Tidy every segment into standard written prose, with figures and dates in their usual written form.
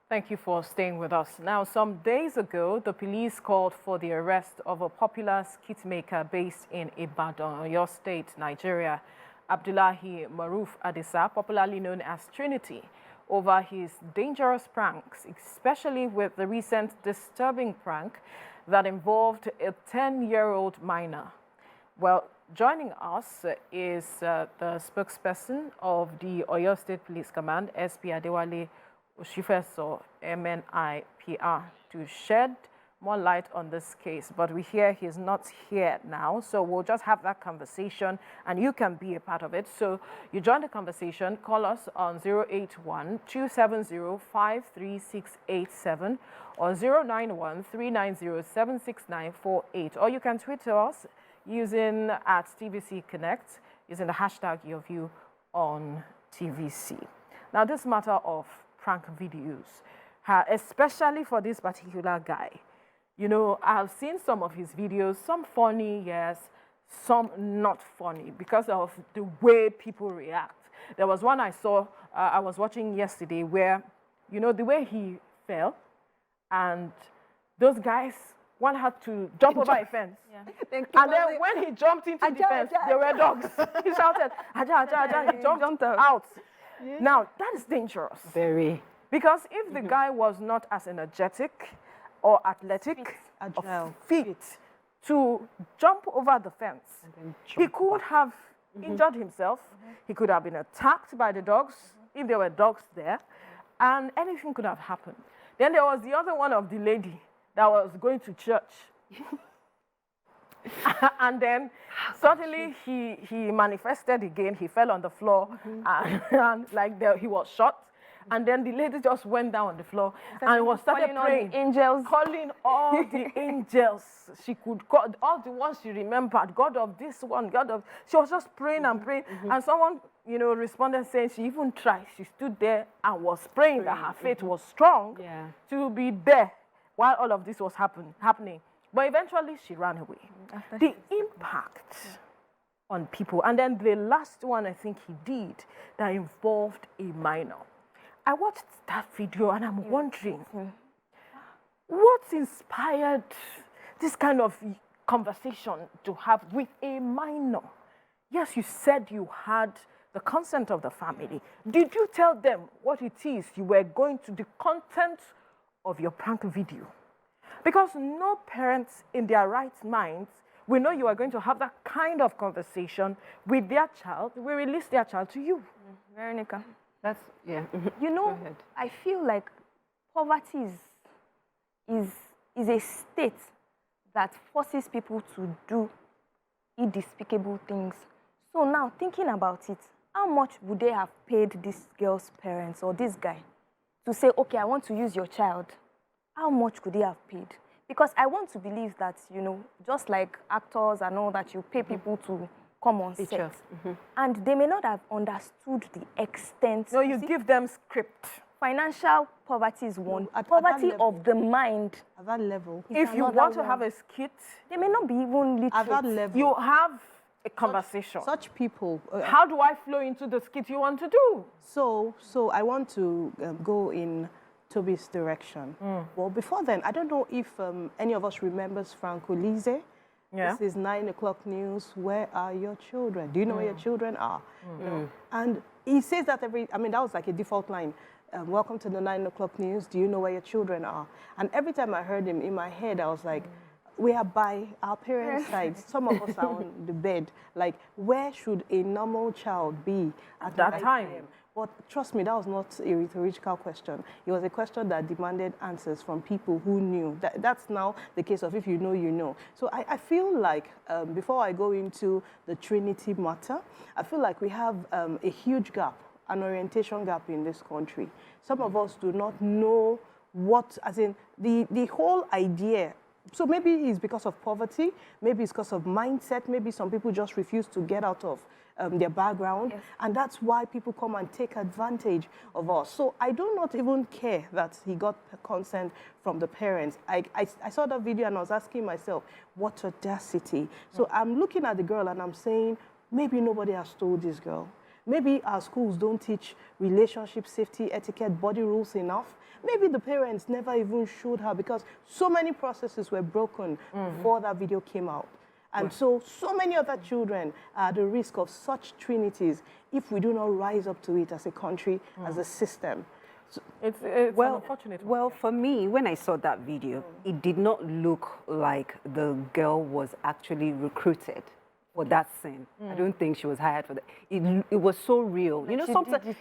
Thank you for staying with us. Now, some days ago, the police called for the arrest of a popular skit-maker based in Ibadan, Oyo State, Nigeria, Abdullahi Adisa, popularly known as Trinity, over his dangerous pranks, especially with the recent disturbing prank that involved a 10-year-old minor. Well, joining us is the spokesperson of the Oyo State Police Command, SP Adewale Oshifeso, MNIPR, to shed more light on this case. But we hear he's not here now, so we'll just have that conversation and you can be a part of it. So you join the conversation, call us on 081-270-53687 or 091-390-76948, or you can tweet to us using @TVC Connect, using the hashtag #YourViewOnTVC. Now, this matter of prank videos, especially for this particular guy. You know, I've seen some of his videos, some funny, yes, some not funny because of the way people react. There was one I saw, I was watching yesterday where, you know, the way he fell and those guys, one had to jump over a fence. Yeah. And then when he jumped into the fence, there were dogs. He shouted, Aja, Aja, Aja. He jumped out. Yeah. Now, that is dangerous. Very. Because if the guy was not as energetic or athletic, or fit to jump over the fence, he could have injured himself. He could have been attacked by the dogs, if there were dogs there, and anything could have happened. Then there was the other one of the lady that was going to church. And then suddenly he manifested again. He fell on the floor and like he was shot. And then the lady just went down on the floor and was started praying. Calling all the angels. She could call all the ones she remembered. God of this one, God of... She was just praying and praying. And someone, you know, responded saying she even tried. She stood there and was praying that her faith was strong to be there while all of this was happening. But eventually she ran away. The impact on people. And then the last one I think he did that involved a minor. I watched that video and I'm wondering, what inspired this kind of conversation to have with a minor? Yes, you said you had the consent of the family. Did you tell them what it is you were going to, the content of your prank video? Because no parents in their right minds will know you are going to have that kind of conversation with their child. We release their child to you. Veronica. That's, yeah. You know, I feel like poverty is a state that forces people to do despicable things. So now, thinking about it, how much would they have paid this girl's parents or this guy to say, okay, I want to use your child? How much could they have paid? Because I want to believe that, you know, just like actors and all that, you pay people to come on set. And they may not have understood the extent. No, you give them script. Financial poverty is one. Poverty of the mind. At that level. If you want to have a skit, they may not be even literate. At that level. You have a conversation. Such people. How do I flow into the skit you want to do? So I want to go in Toby's direction. Well, before then, I don't know if any of us remembers Franco Lise. Yeah. This is 9 o'clock news. Where are your children? Do you know where your children are? You know? And he says that that was like a default line. Welcome to the 9 o'clock news. Do you know where your children are? And every time I heard him in my head, I was like, we are by our parents' side. Some of us are on the bed. Like, where should a normal child be at that time? But trust me, that was not a rhetorical question. It was a question that demanded answers from people who knew. That's now the case of if you know, you know. So I feel like, before I go into the Trinity matter, I feel like we have a huge gap, an orientation gap in this country. Some of us do not know what, as in, the whole idea. So maybe it's because of poverty, maybe it's because of mindset, maybe some people just refuse to get out of their background, and that's why people come and take advantage of us. So I do not even care that he got consent from the parents. I saw that video and I was asking myself, what audacity. So I'm looking at the girl and I'm saying, maybe nobody has told this girl. Maybe our schools don't teach relationship safety, etiquette, body rules enough. Maybe the parents never even showed her because so many processes were broken before that video came out. And so many other children are at the risk of such trinities if we do not rise up to it as a country, as a system. So it's unfortunate. Well, for me, when I saw that video, it did not look like the girl was actually recruited for that scene. I don't think she was hired for that. It was so real. Like, you know, sometimes,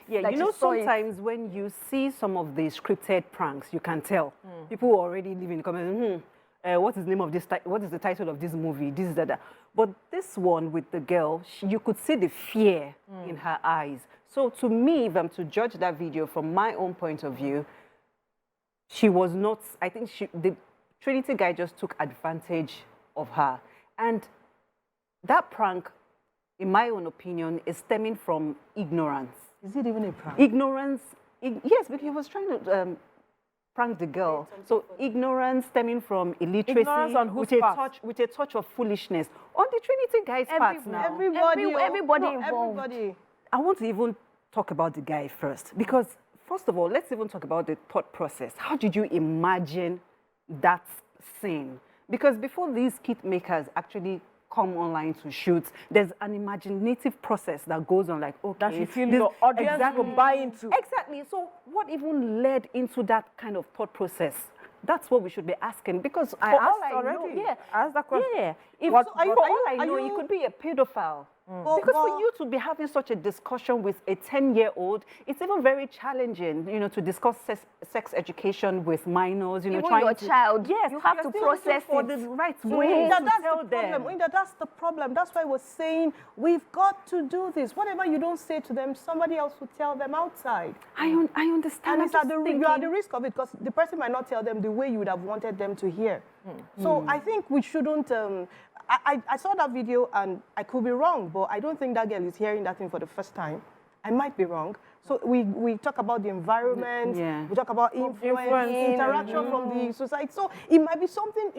sometimes when you see some of the scripted pranks, you can tell. People already live in the comments, what is the name of this? What is the title of this movie? This is that. But this one with the girl, you could see the fear in her eyes. So to me, if I'm to judge that video from my own point of view, she was not. I think the Trinity Guy just took advantage of her, and that prank, in my own opinion, is stemming from ignorance. Is it even a prank? Ignorance. Yes, because he was trying to prank the girl. So ignorance stemming from illiteracy, ignorance on whose part? with a touch of foolishness on the Trinity Guy's part now. Everybody involved. Everybody. I want to even talk about the guy first, because first of all, let's even talk about the thought process. How did you imagine that scene? Because before these skit makers actually come online to shoot, there's an imaginative process that goes on, like, okay, that you feel your audience will buy into. Exactly. So what even led into that kind of thought process? That's what we should be asking, because I asked already. I asked that question. Yeah. For all I know, he could be a pedophile. Because for you to be having such a discussion with a 10-year-old, it's even very challenging, you know, to discuss sex education with minors, you know, even trying your to... child, yes, you have to process for it. the right way to tell them. That's the problem. That's why we're saying we've got to do this. Whatever you don't say to them, somebody else will tell them outside. I understand. And you are at the risk of it because the person might not tell them the way you would have wanted them to hear. So I think we shouldn't... I saw that video and I could be wrong, but I don't think that girl is hearing that thing for the first time. I might be wrong. So we talk about the environment, we talk about influence, interaction from the society. So it might be something,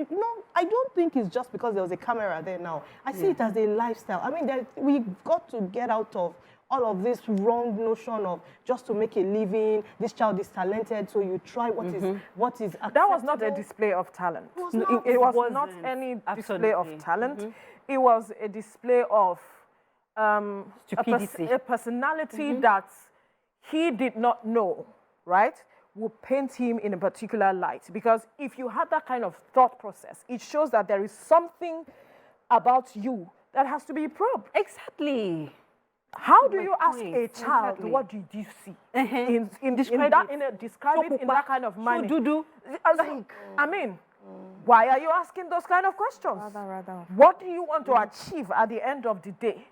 I don't think it's just because there was a camera there now. I see it as a lifestyle. I mean, we've got to get out of all of this wrong notion of just to make a living, this child is talented, so you try what is acceptable. That was not a display of talent. It was not any display of talent. It was a display of stupidity. A personality that he did not know, right, would paint him in a particular light. Because if you have that kind of thought process, it shows that there is something about you that has to be probed. Exactly. How do you ask a child, what did you see? Describe it in that kind of manner. I mean, why are you asking those kind of questions? Rather. What do you want to achieve at the end of the day?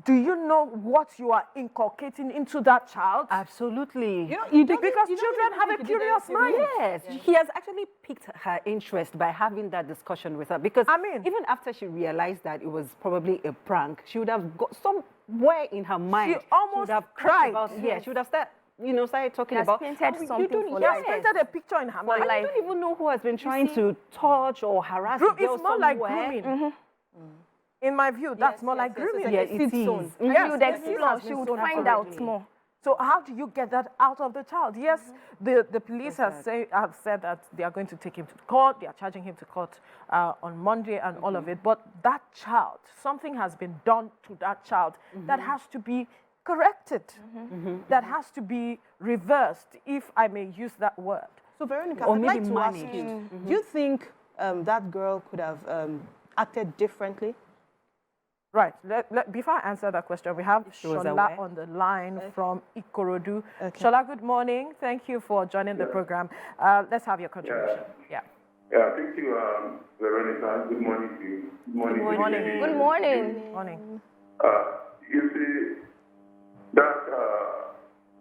Do you know what you are inculcating into that child? Absolutely. Because children have a curious mind. Yes. He has actually piqued her interest by having that discussion with her. Because even after she realized that it was probably a prank, she would have got somewhere in her mind. She almost cried. She would have started talking about. Painted something for life. She painted a picture in her mind. I don't even know who has been trying to touch or harass the girl It's more like grooming. In my view, that's more like grooming. Yeah, it is. She would explore, she would find out more. So how do you get that out of the child? Yes, the police have said that they are going to take him to court. They are charging him to court on Monday and all of it. But that child, something has been done to that child that has to be corrected, that has to be reversed, if I may use that word. So Veronica, I'd like to ask you, do you think that girl could have acted differently? Right. Before I answer that question, we have Shola on the line from Ikorodu. Shola, good morning. Thank you for joining the program. Let's have your contribution. Yeah, thank you, Veronica. Good morning to you. Good morning. Good morning. Good morning. You see, that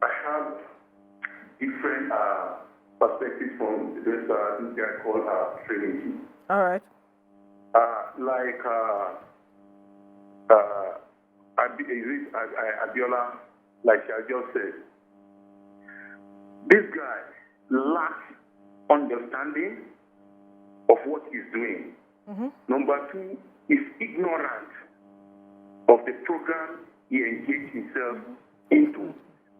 I have different perspectives from this guy called Trinity. All right. Abiola, like I just said, this guy lacks understanding of what he's doing. Number two, is ignorant of the program he engaged himself into.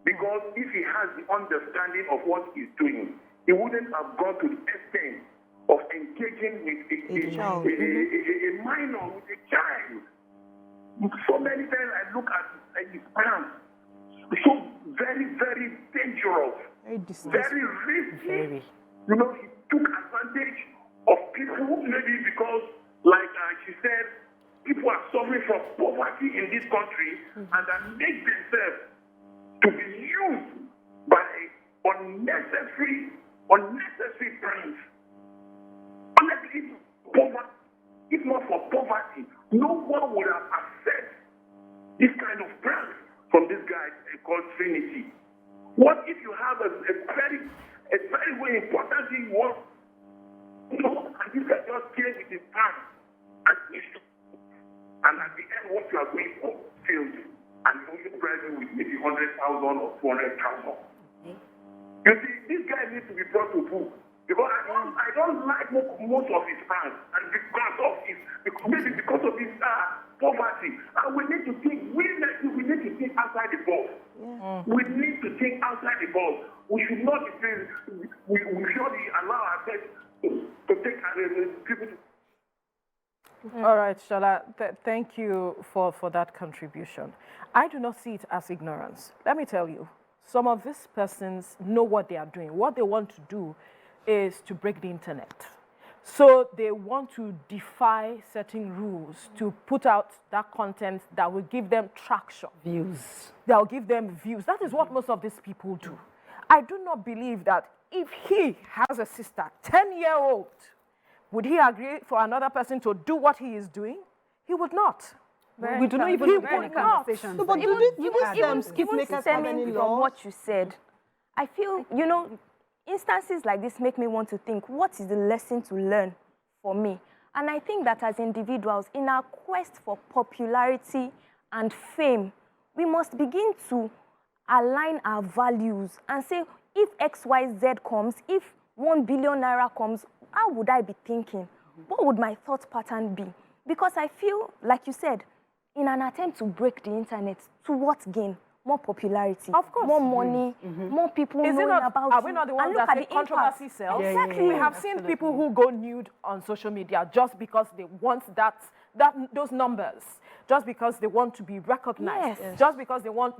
Because if he has the understanding of what he's doing, he wouldn't have gone to the extent of engaging with a minor, with a child. So many times I look at his plans. So very, very dangerous. Very risky. You know, he took advantage of people, maybe because, like she said, people are suffering from poverty in this country, and that makes themselves to be used by unnecessary pranks. Honestly, poverty, if not for poverty, no one would have accepted this kind of prank from this guy called Trinity. What if you have a very important thing you want? No, and this guy just came with his prank, and at the end, what you are going for fails you, and you only price it with maybe 100,000 or 200,000. You see, this guy needs to be brought to book. Because I don't like most of his fans, and because of his poverty, and we need to think. We need to think outside the box. Yeah. We need to think outside the box. We should not be saying we should allow ourselves to take people. All right, Shola, thank you for that contribution. I do not see it as ignorance. Let me tell you, some of these persons know what they are doing. What they want to do is to break the internet. So they want to defy certain rules to put out that content that will give them traction. Views. That will give them views. That is what most of these people do. I do not believe that if he has a sister, 10-year-old, would he agree for another person to do what he is doing? He would not. We do not even have any conversations. No, but do these skit-makers have any laws? From what you said, I feel, you know, instances like this make me want to think, what is the lesson to learn for me? And I think that as individuals, in our quest for popularity and fame, we must begin to align our values and say, if XYZ comes, if 1 billion naira comes, how would I be thinking? What would my thought pattern be? Because I feel, like you said, in an attempt to break the internet, to what gain? More popularity, of course, more money, more people knowing about Are we not the ones that say controversy sells? Exactly. We have seen people who go nude on social media just because they want those numbers, just because they want to be recognized, just because they want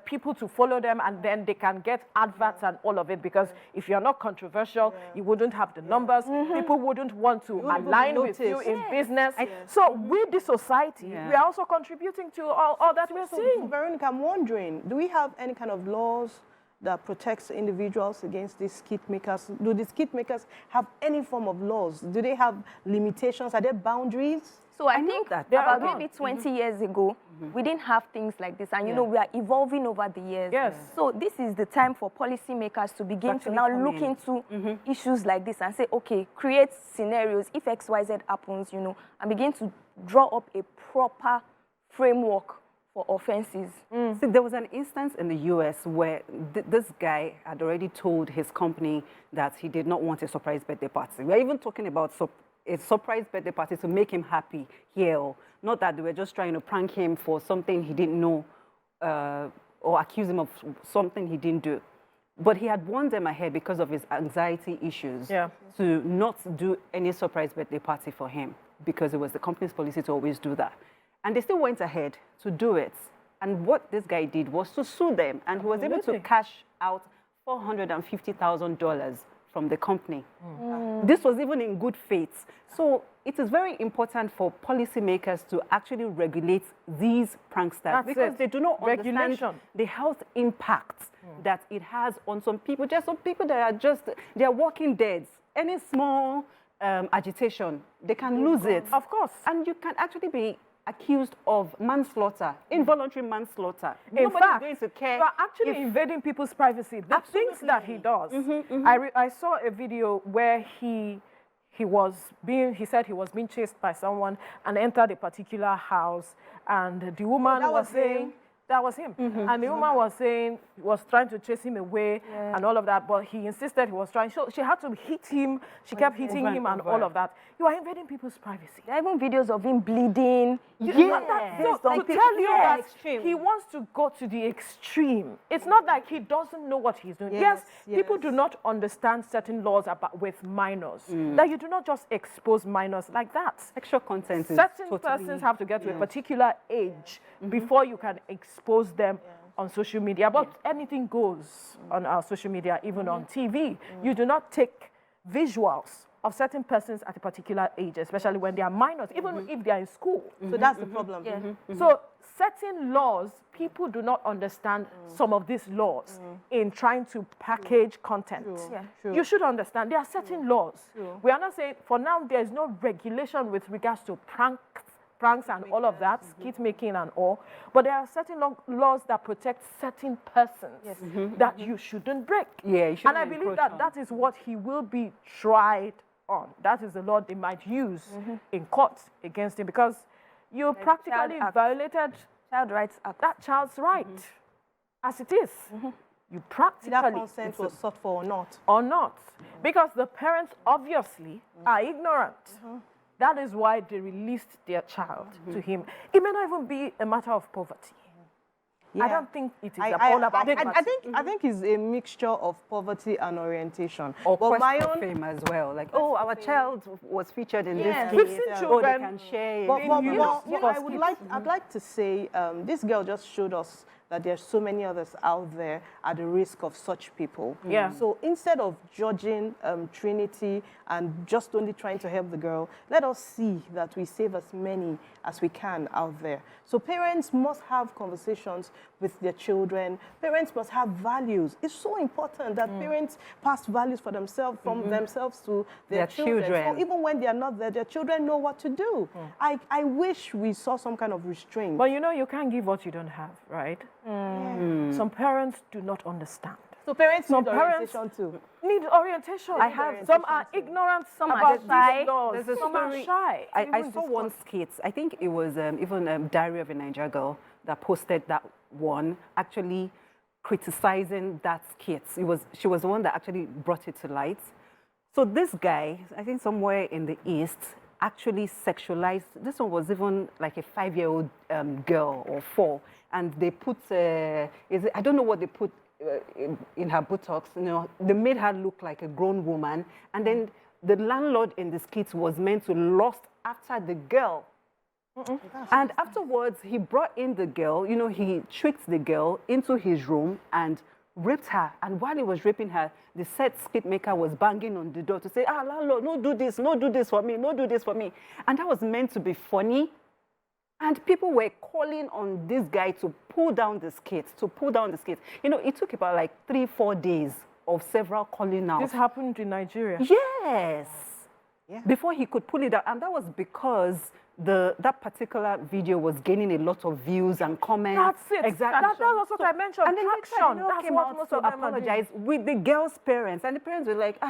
people to follow them, and then they can get adverts and all of it, because if you're not controversial, you wouldn't have the numbers, people wouldn't want to align with you in business. So with this society, we are also contributing to all that we're seeing. Veronica, I'm wondering, do we have any kind of laws that protects individuals against these skit makers? Do the skit makers have any form of laws? Do they have limitations? Are there boundaries? So I think that about maybe 20 years ago, we didn't have things like this. And, you know, we are evolving over the years. So this is the time for policymakers to begin to now look into issues like this and say, okay, create scenarios if XYZ happens, you know, and begin to draw up a proper framework for offenses. See, there was an instance in the US where this guy had already told his company that he did not want a surprise birthday party. We're even talking about a surprise birthday party to make him happy here. Not that they were just trying to prank him for something he didn't know or accuse him of something he didn't do. But he had warned them ahead because of his anxiety issues to not do any surprise birthday party for him, because it was the company's policy to always do that. And they still went ahead to do it. And what this guy did was to sue them, and he was able to cash out $450,000 from the company. This was even in good faith. So it is very important for policymakers to actually regulate these pranksters, because they do not understand the health impact that it has on some people. Just some people that are they are walking dead. Any small agitation, they can lose it. Of course. And you can actually be accused of manslaughter, involuntary manslaughter. In fact, going to care. You are actually invading people's privacy. The things that he does. I saw a video where he said he was being chased by someone and entered a particular house, and the woman was saying, that was him. And the woman was saying, was trying to chase him away and all of that, but he insisted he was trying. So she had to hit him. She kept hitting him and all of that. You are invading people's privacy. There are even videos of him bleeding. So to tell you that he wants to go to the extreme. It's not like he doesn't know what he's doing. Yes, people do not understand certain laws about with minors. That you do not just expose minors like that. Sexual content is certain persons have to get to a particular age before you can expose them on social media. But anything goes on our social media, even on TV. You do not take visuals of certain persons at a particular age, especially when they are minors, even if they are in school. So that's the problem. So certain laws, people do not understand some of these laws in trying to package content. You should understand there are certain laws. We are not saying, for now, there is no regulation with regards to pranks and all of that, skit making and all, but there are certain laws that protect certain persons that you shouldn't break. And I believe that that is what he will be tried on. That is the law they might use in court against him, because you practically violated Child Rights Act. that child's right as it is. You practically That consent was sought for or not, because the parents obviously are ignorant. That is why they released their child to him. It may not even be a matter of poverty. I don't think it is all about poverty. I think it's a mixture of poverty and orientation. Or but my own fame as well. Like, oh, our child was featured in this We've case. seen Oh, children they can share it. But you know, I'd like to say this girl just showed us that there's so many others out there at the risk of such people. So instead of judging Trinity and just only trying to help the girl, let us see that we save as many as we can out there. So parents must have conversations with their children. Parents must have values. It's so important that parents pass values for themselves, from themselves to their children. So even when they are not there, their children know what to do. I wish we saw some kind of restraint. But you know, you can't give what you don't have, right? Some parents do not understand. So parents need orientation too. Need orientation. I have some are ignorant, some are shy. Some are shy. I saw one skit. I think it was even Diary of a Niger Girl that posted that one, actually criticizing that skit. She was the one that actually brought it to light. So this guy, I think somewhere in the East, actually sexualized. This one was even like a 5-year-old girl or 4, and they put I don't know what they put in her buttocks. You know, they made her look like a grown woman, and then the landlord in the skit was meant to lust after the girl. And afterwards, he brought in the girl. You know, he tricked the girl into his room and raped her. And while he was raping her, the said Skit-Maker was banging on the door to say, landlord, no do this for me, no do this for me. And that was meant to be funny. And people were calling on this guy to pull down the skit, You know, it took about like 3-4 days of several calling out. This happened in Nigeria. Yes. Before he could pull it out. And that was because that particular video was gaining a lot of views and comments. That's it. Exactly. That was what I mentioned. And then traction. That's came out most to apologize with the girl's parents. And the parents were like,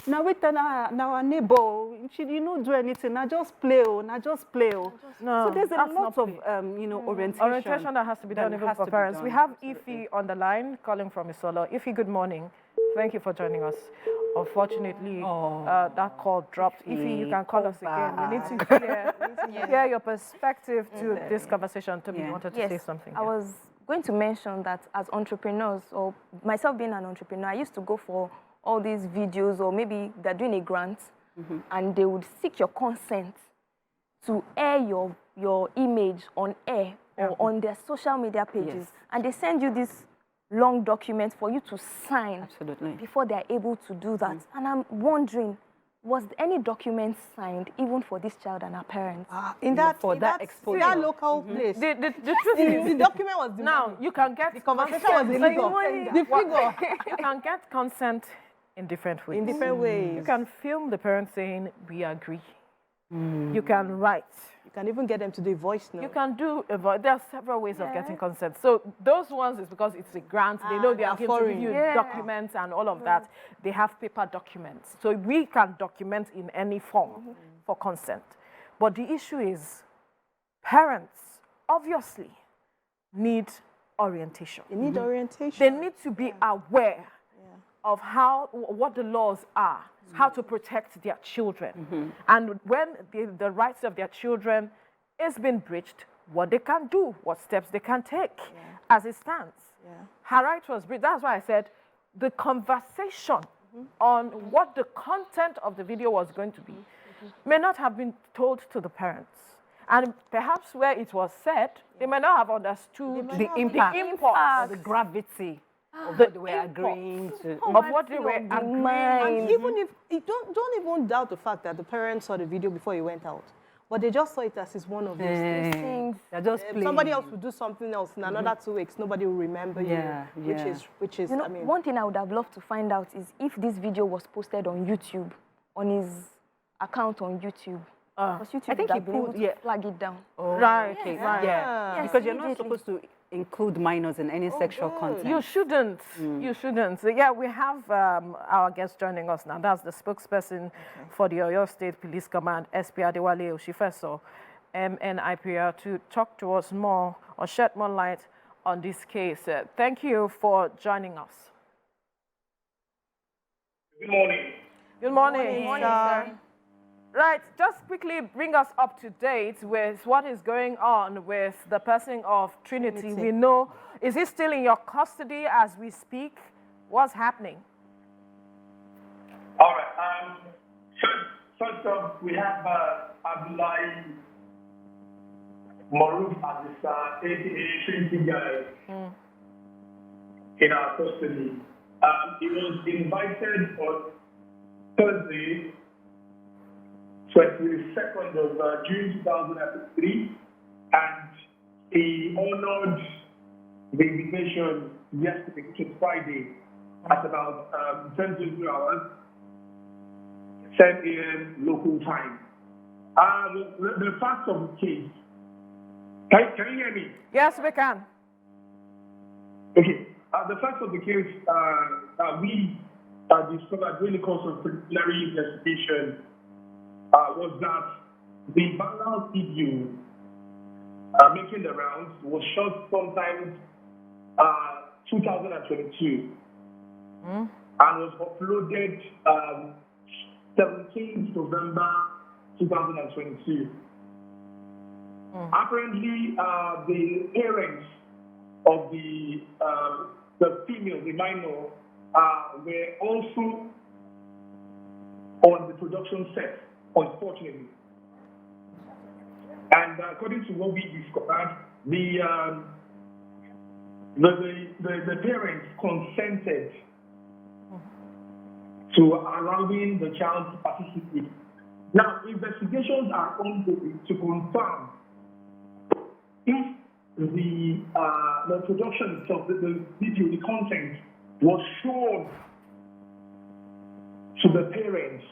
now wait, now our neighbor, she did not do anything. Now just play, No. So there's a lot of orientation that has to be done even for parents. We have Ify on the line calling from Isolo. Ify, good morning. Thank you for joining us. Unfortunately, that call dropped. Ify, you can call us again. We need to hear your perspective to this conversation. Toby, you wanted to say something. I was going to mention that as entrepreneurs, or myself being an entrepreneur, I used to go for all these videos, or maybe they're doing a grant, and they would seek your consent to air your image on air or on their social media pages. And they send you this long document for you to sign before they're able to do that. And I'm wondering, was any document signed even for this child and her parents? In that local place. The truth is, the document was demanded. now you can get The conversation was illegal. The figure. You can get consent in different ways. In different ways. You can film the parents saying, we agree. You can write. You can even get them to do a voice note. You can do a voice. There are several ways of getting consent. So those ones is because it's a grant. They know they are going to give you documents and all of that. They have paper documents. So we can document in any form for consent. But the issue is parents obviously need orientation. They need orientation. They need to be aware of what the laws are, how to protect their children. And when the rights of their children is being breached, what they can do, what steps they can take as it stands. Her right was breached. That's why I said the conversation on what the content of the video was going to be may not have been told to the parents. And perhaps where it was said, they may not have understood the impact, or the gravity of the what they were agreeing to. of what they were agreeing. And even if you don't even doubt the fact that the parents saw the video before it went out, but they just saw it as it's one of those things. They're just playing. Somebody else will do something else in another 2 weeks. Nobody will remember you. Which is. You know, I mean, one thing I would have loved to find out is if this video was posted on YouTube, on his account on YouTube. Because YouTube I think would he have been able put to flag it down. Right, Okay, right. yeah. Yes, Because you're not immediately. supposed to include minors in any sexual content. You shouldn't. You shouldn't. So, yeah, we have our guest joining us now. That's the spokesperson for the Oyo State Police Command, SP Adewale Oshifeso, MNIPR, to talk to us more or shed more light on this case. Thank you for joining us. Good morning. Good morning. Good morning, sir. Right, just quickly bring us up to date with what is going on with the person of Trinity. We know, is he still in your custody as we speak? What's happening? All right. First off, we have Abdullahi Adisa, aka Trinity Guy, in our custody. He was invited on Thursday, 22nd of June 2003, and he honored the invitation yesterday, which was Friday, at about 10 hours, 10 a.m. local time. The facts of the case. Can you hear me? Yes, we can. Okay. The facts of the case we discovered during the course of preliminary investigation was that the viral video making the rounds was shot sometime 2022 and was uploaded 17th November 2022. Apparently, the parents of the female, the minor, were also on the production set, unfortunately. And according to what we discovered, the parents consented to allowing the child to participate. Now, investigations are ongoing to confirm if the production itself, the video, the content was shown to the parents,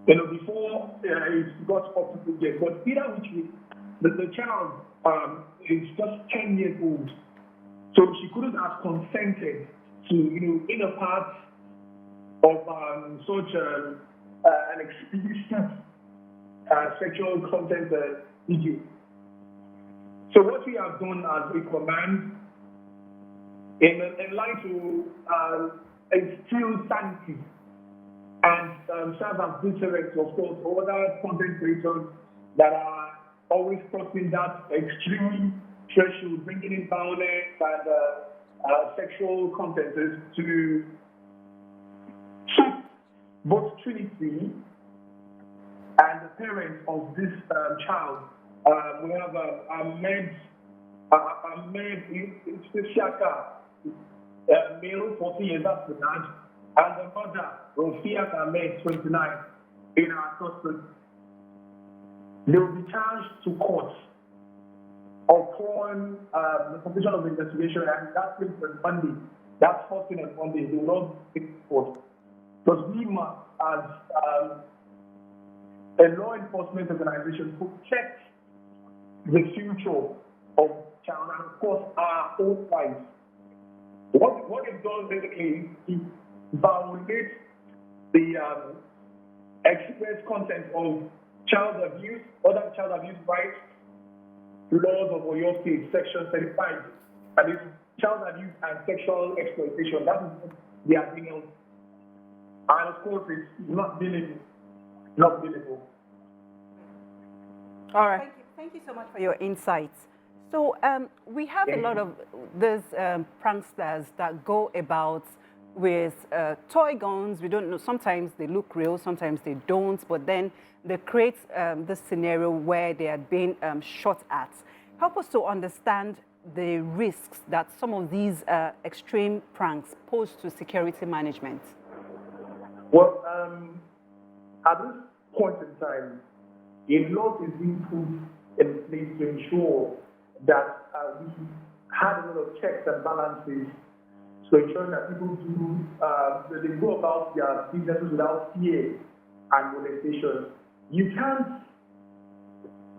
before it got up to date. But either which way, the child is just 10 years old, so she couldn't have consented to, in a part of such an explicit sexual content video. So what we have done as a command, in line to instill sanity and serve as deterrent, of course, other content creators that are always crossing that extreme threshold, bringing in violence and sexual content to keep both Trinity and the parents of this child. We have Ahmed Shaka, male, 40 years after that, and the mother, Rofiat Ahmed, 29, in our custody. They will be charged to court upon the completion of the investigation, and that's on Monday. That's first thing on Monday. They will not take court. Because we must, as a law enforcement organization, protect the future of child and, of course, our own lives. What it does basically is violate the express content of child abuse, other child abuse rights, laws of Oyo State, Section 35, that is child abuse and sexual exploitation. That is what they are doing. And of course, it's not believable. Not believable. All right. Thank you so much for your insights. So we have a lot of these pranksters that go about with toy guns. We don't know, sometimes they look real, sometimes they don't, but then they create this scenario where they are being shot at. Help us to understand the risks that some of these extreme pranks pose to security management. Well, at this point in time, a lot is being put in place to ensure that we have a lot of checks and balances to ensure that people do, that they go about their businesses without fear and molestation. You can't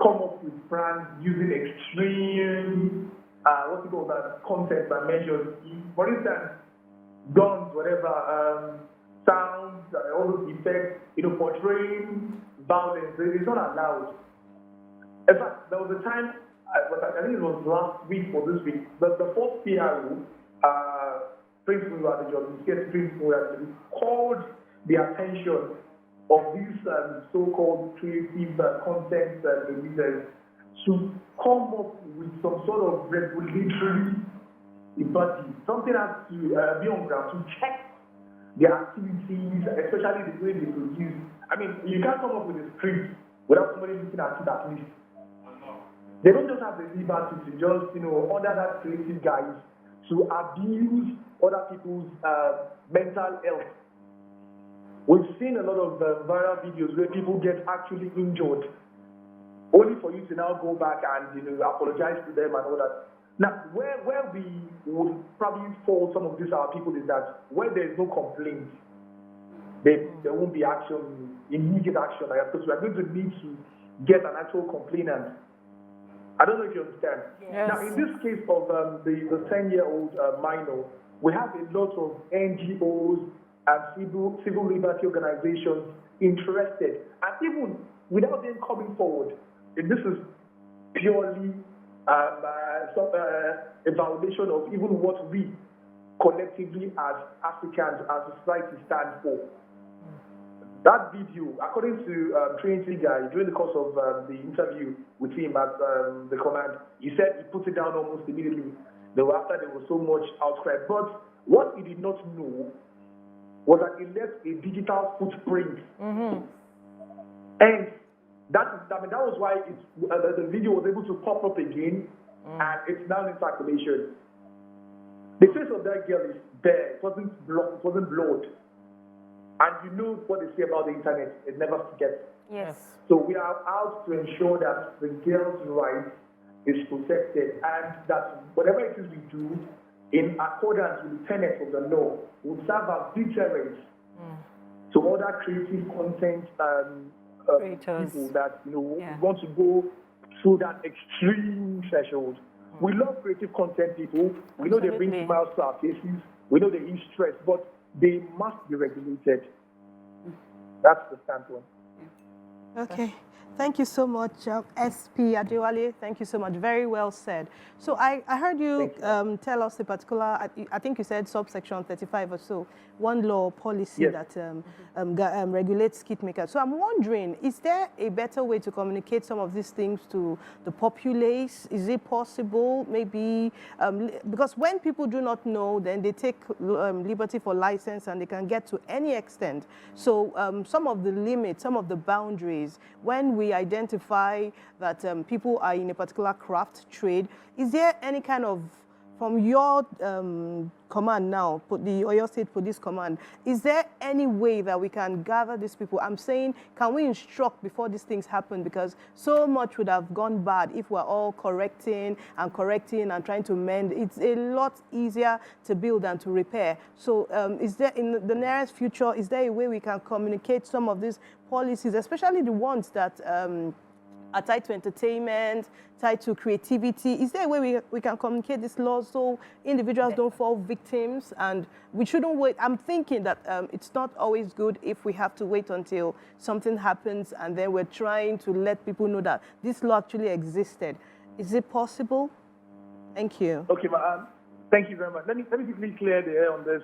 come up with brands using extreme, what you call that, content and measures. For instance, guns, whatever, sounds, all those effects, portraying violence, it's not allowed. In fact, there was a time, I think it was last week or this week, but the fourth PRO, Prince Olumiyiwa Adejobi, CSP Olumiyiwa Adejobi, called the attention of these so-called creative content leaders to come up with some sort of regulatory body. Something has to be on ground to check their activities, especially the way they produce. I mean, you can't come up with a script without somebody looking at it at least. They don't just have the liberty to just, under that creative guise, to abuse other people's mental health. We've seen a lot of viral videos where people get actually injured, only for you to now go back and apologize to them and all that. Now, where we would probably fall some of these our people is that where there is no complaint, there won't be action, immediate action, because we are going to need to get an actual complainant. I don't know if you understand. Yes. Now, in this case of the 10-year-old minor, we have a lot of NGOs and civil liberty organizations interested, and even without them coming forward, this is purely a violation of even what we collectively as Africans, as a society, stand for. That video, according to Trinity Guy, during the course of the interview with him at the command, he said he put it down almost immediately. After there was so much outcry. But what he did not know was that he left a digital footprint. Mm-hmm. And that was why the video was able to pop up again, and it's now in circulation. The face of that girl is bare. It wasn't blurred. And you know what they say about the internet, it never forgets. Yes. So we are out to ensure that the girl's right is protected, and that whatever it is we do, in accordance with the tenets of the law, will serve as deterrence to other creative content people that want to go through that extreme threshold. We love creative content people. We know they bring smiles to our faces. We know they ease stress, but they must be regulated. That's the standpoint. Okay. Thank you so much, SP Adewale. Thank you so much. Very well said. So I heard you tell us a particular, I think you said subsection 35 or so, one law policy that regulates skit-makers. So I'm wondering, is there a better way to communicate some of these things to the populace? Is it possible? Maybe, because when people do not know, then they take liberty for license and they can get to any extent. So some of the limits, some of the boundaries, when we identify that people are in a particular craft trade, is there any kind of, from your command now, the Oyo State Police Command, is there any way that we can gather these people? I'm saying, can we instruct before these things happen? Because so much would have gone bad if we're all correcting and trying to mend. It's a lot easier to build than to repair. So is there, in the nearest future, is there a way we can communicate some of these policies, especially the ones that are tied to entertainment, tied to creativity? Is there a way we can communicate this law so individuals don't fall victims? And we shouldn't wait. I'm thinking that it's not always good if we have to wait until something happens and then we're trying to let people know that this law actually existed. Is it possible? Thank you. Okay, thank you very much. Let me quickly clear the air on this.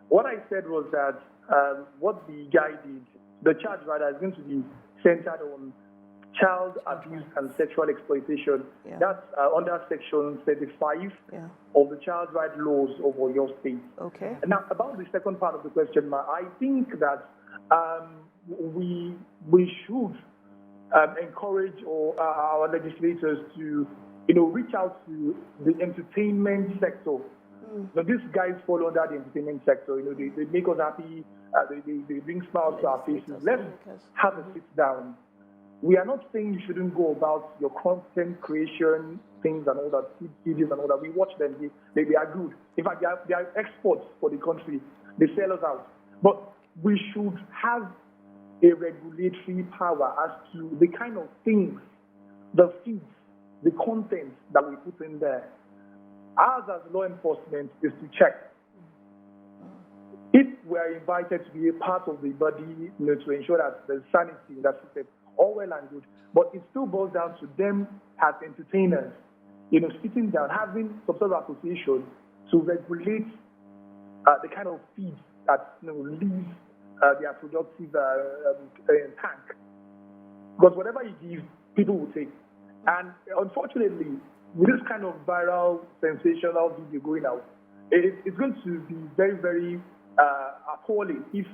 What I said was that what the guy did, the charge rather, is going to be centered on child abuse and sexual exploitation. Yeah. That's under Section 35 of the Child Rights Laws of your state. Okay. Now, about the second part of the question, I think that we should encourage our legislators to, reach out to the entertainment sector. So these guys fall under the entertainment sector. They make us happy. They bring smiles to our faces. Let's have a sit down. We are not saying you shouldn't go about your content creation things and all that, CDs and all that. We watch them. They are good. In fact, they are exports for the country. They sell us out. But we should have a regulatory power as to the kind of things, the feeds, the content that we put in there. Ours as law enforcement is to check. If we are invited to be a part of the body, to ensure that there's sanity, that's all well and good, but it still boils down to them as entertainers, sitting down, having some sort of association to regulate the kind of feeds that leave their productive tank. Because whatever you give, people will take. And unfortunately, with this kind of viral, sensational video going out, it's going to be very, very appalling if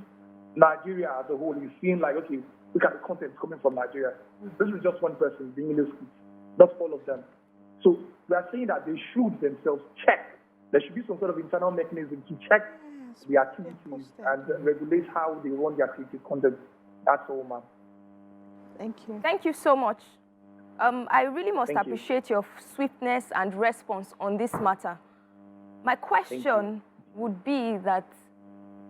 Nigeria as a whole is seeing like, okay, look at the content coming from Nigeria. This is just one person being in this skit, not all of them. So we are saying that they should themselves check. There should be some sort of internal mechanism to check the activities and regulate how they run their creative content. That's all, ma'am. Thank you. Thank you so much. I really must appreciate your swiftness and response on this matter. My question would be that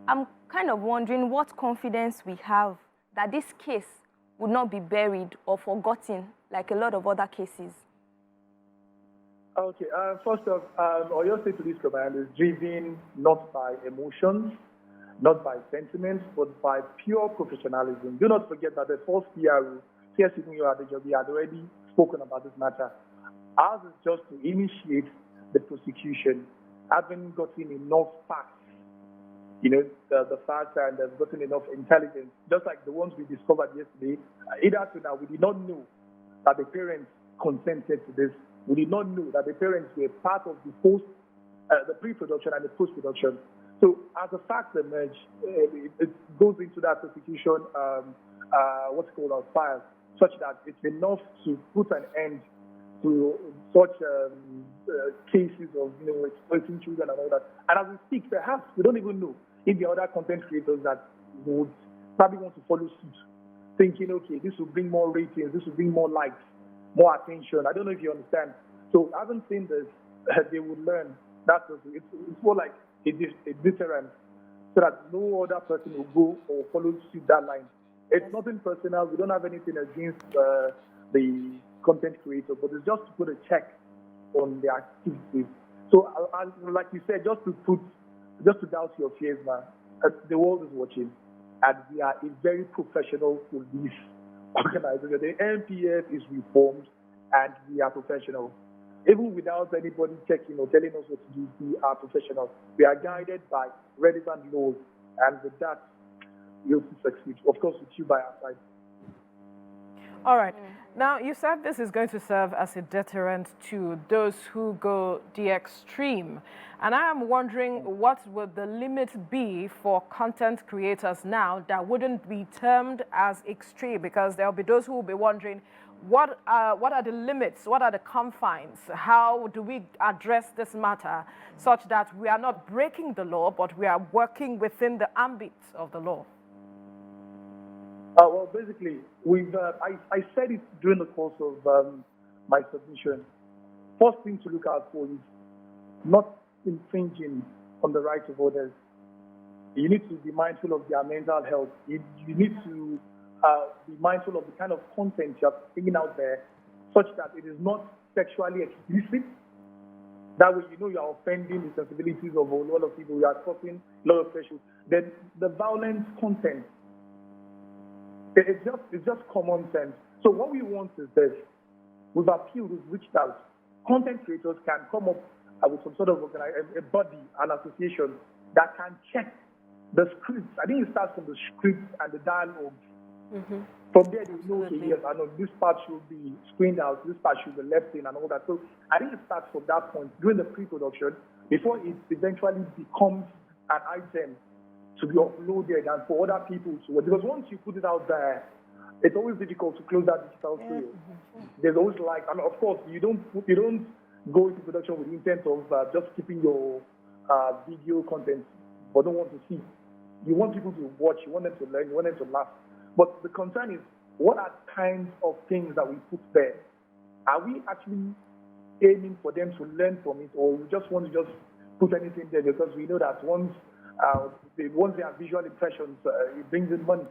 I'm kind of wondering what confidence we have that this case would not be buried or forgotten like a lot of other cases. Okay, first off, Oyo State Police Command is driven not by emotions, not by sentiments, but by pure professionalism. Do not forget that the first PRO, CSP Olumiyiwa Adejobi, had already spoken about this matter. Ours is just to initiate the prosecution, having gotten enough facts, the facts, and have gotten enough intelligence, just like the ones we discovered yesterday. Either to now, we did not know that the parents consented to this. We did not know that the parents were part of the pre-production and the post-production. So as the facts emerge, it goes into that prosecution, what's called a file, such that it's enough to put an end to such cases of exploiting children and all that. And as we speak, perhaps we don't even know if the other content creators that would probably want to follow suit, thinking, okay, this will bring more ratings, this will bring more likes, more attention. I don't know if you understand. So having seen this, they would learn that it's more like a deterrent, so that no other person will go or follow suit that line. It's nothing personal. We don't have anything against the content creator, but it's just to put a check on their activities. So, like you said, just to doubt your fears, man. The world is watching, and we are a very professional police organization. The NPF is reformed, and we are professional. Even without anybody checking or telling us what to do, we are professional. We are guided by relevant laws, and with that, you'll succeed. Of course, with you by our side. All right. Now, you said this is going to serve as a deterrent to those who go the extreme. And I am wondering, what would the limit be for content creators now that wouldn't be termed as extreme? Because there'll be those who will be wondering, what are the limits? What are the confines? How do we address this matter such that we are not breaking the law, but we are working within the ambit of the law? Well, basically, I said it during the course of my submission. First thing to look out for is not infringing on the rights of others. You need to be mindful of their mental health. You need to be mindful of the kind of content you're putting out there, such that it is not sexually explicit. That way, you're offending the sensibilities of a lot of people. You are causing a lot of pressure. Then the violent content. It's just common sense. So what we want is this. We've appealed, we've reached out. content creators can come up with some sort of a body, an association that can check the scripts. I think it starts from the script and the dialogue. From there, they know, okay, yes, I know this part should be screened out, this part should be left in, and all that. So I think it starts from that point during the pre-production before it eventually becomes an item to be uploaded and for other people to watch. Because once you put it out there, it's always difficult to close that digital sale. There's always like, and of course, you don't go into production with the intent of just keeping your video content, but don't want to see. You want people to watch, you want them to learn, you want them to laugh. But the concern is, what are kinds of things that we put there? Are we actually aiming for them to learn from it, or we just want to just put anything there because we know that once they have visual impressions, it brings in money?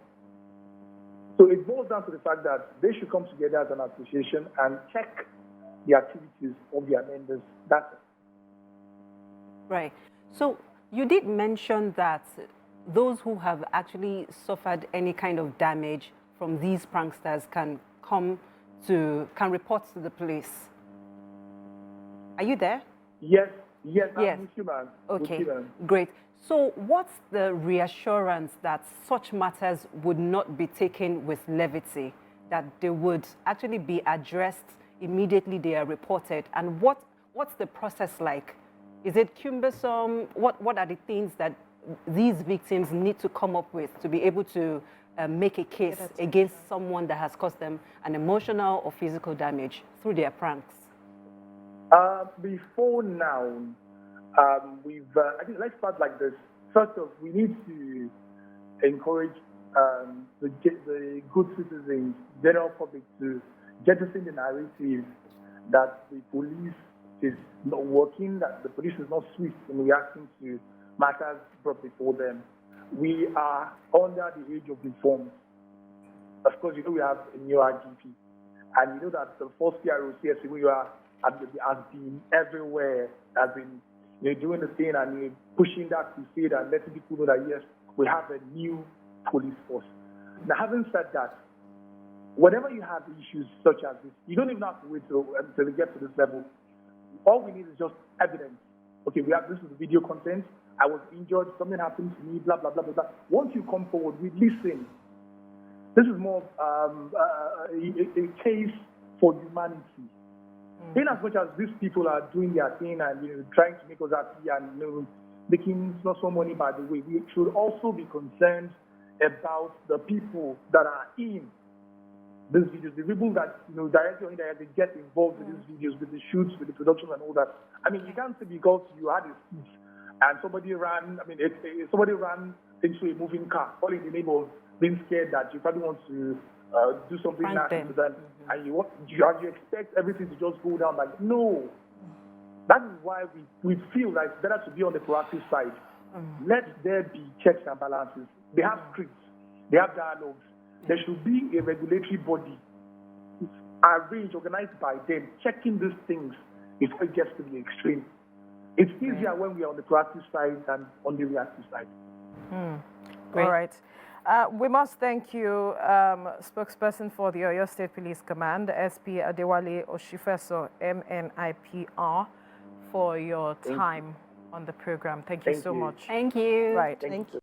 So it boils down to the fact that they should come together as an association and check the activities of their members. That's it. Right. So you did mention that those who have actually suffered any kind of damage from these pranksters can report to the police. Are you there? Yes, I'm human. Okay, human. Great. So what's the reassurance that such matters would not be taken with levity, that they would actually be addressed immediately they are reported? And what's the process like? Is it cumbersome? What are the things that these victims need to come up with to be able to make a case against someone that has caused them an emotional or physical damage through their pranks? Before now, I think let's start like this. First off, we need to encourage the good citizens, general public, to jettison the narrative that the police is not working, that the police is not swift in reacting to matters brought before them. We are under the age of reform. Of course, you know we have a new RGP, and you know that the first PRO CSP Olumiyiwa Adejobi has been everywhere, has been doing the thing and pushing that crusade and letting people know that yes, we have a new police force. Now, having said that, whenever you have issues such as this, you don't even have to wait until we get to this level. All we need is just evidence. Okay, this is the video content. I was injured, something happened to me, blah, blah, blah, blah, blah. Once you come forward, we listen. This is more a case for humanity. In as much as these people are doing their thing and trying to make us happy and making not so money by the way, we should also be concerned about the people that are in these videos, the people that directly or indirectly get involved in these videos, with the shoots, with the production and all that. I mean, you can't say because you had a speech and somebody ran into a moving car, all in the name of being scared that you probably want to do something nasty to them, and you expect everything to just go down like, no. That is why we feel like it's better to be on the proactive side. Let there be checks and balances. They have scripts, they have dialogues. There should be a regulatory body arranged, organized by them, checking these things before it gets to the extreme. It's easier when we are on the proactive side than on the reactive side. All right. We must thank you, spokesperson for the Oyo State Police Command, SP Adewale Oshifeso, MNIPR, for your time on the program. Thank you so much. Thank you. Right. Thank you.